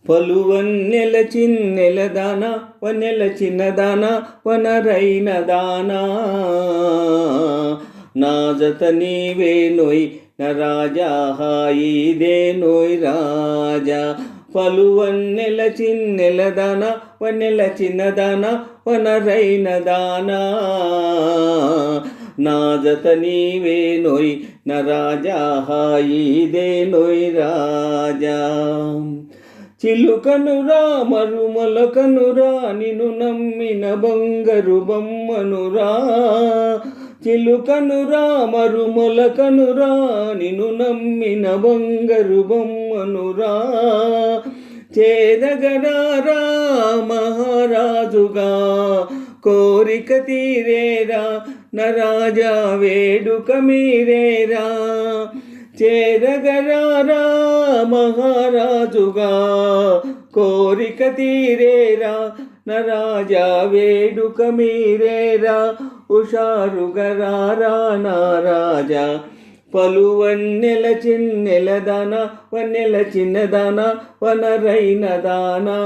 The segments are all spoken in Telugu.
పలువన్నెల చిన్నెల దాన వన్నెల చిన్నదాన వనరైన దానా నా జత నీవే నోయ్ నా రాజా హాయిదే నోయ్ రాజా. పలువన్నెల చిన్నెల దాన వన్నెల చిన్నదాన వనరైన దానా నా జత నీవే నోయ్ నా రాజా హాయిదే నోయ్ రాజా. చిలుకనురా మరుమొలకనురా నిన్ను నమ్మిన బంగారు బొమ్మనురా. చిలుకనురా మరుమొలకనురా నిన్ను నమ్మిన బంగారు బొమ్మనురా. చేరగరారా మహారాజుగా కోరిక తీరేరా నా రాజా వేడుక మీరేరా. చేరగరారా మహారాజుగా కోరిక తీరేరా నా రాజా వేడుక మీరేరా. హుషారుగరారా నా రాజా. పలువన్నెల చిన్నెల దాన వన్నెల చిన్నదాన వనరైన దానా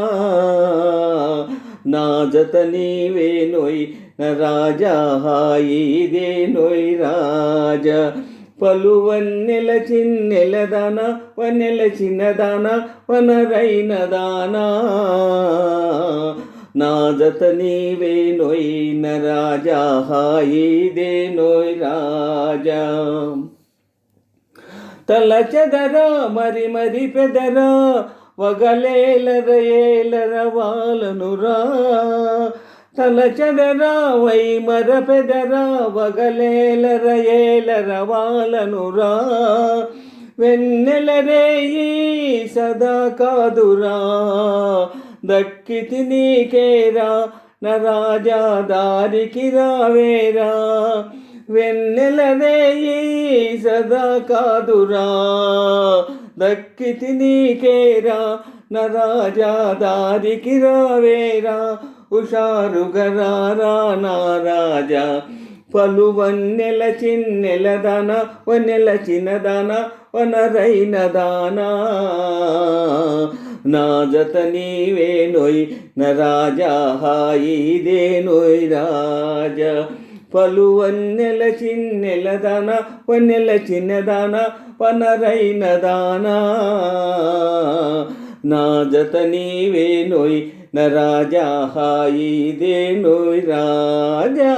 నా జత నీవే నోయ్ నా రాజా హాయిదే నోయ్ రాజా. పలువన్నెల చిన్నెల దాన వన్నెల చిన్నదాన వనరైన దానా నా జత నీవే నోయ్ నా రాజా హాయిదే నోయ్ రాజా. తలచెదరా మరి మరి పెదరా వగలేలర ఏలర వాలనురా. తలచెదరా వై మర పెదరా వగలేలర ఏలర వాలనురా. వెన్నెల రేయి సదా కాదురా దక్కితి నీకేరా నా రాజా దారికి రావేరా. వెన్నెల రేయి సదా కాదురా దక్కితి నీకేరా నా రాజా దారికి రావేరా. హుషారుగరారా నా రాజా. పలువన్నెల చిన్నెల దాన వన్నెల చిన్నదాన వనరైన దానా నా జత నీవే నోయ్ నా రాజా హాయిదే నోయ్ రాజా. పలువన్నెల చిన్నెల దాన వన్నెల చిన్నదాన వనరైన దానా నా జత నీవే నోయ్ నా రాజా హాయిదే నోయ్ రాజా.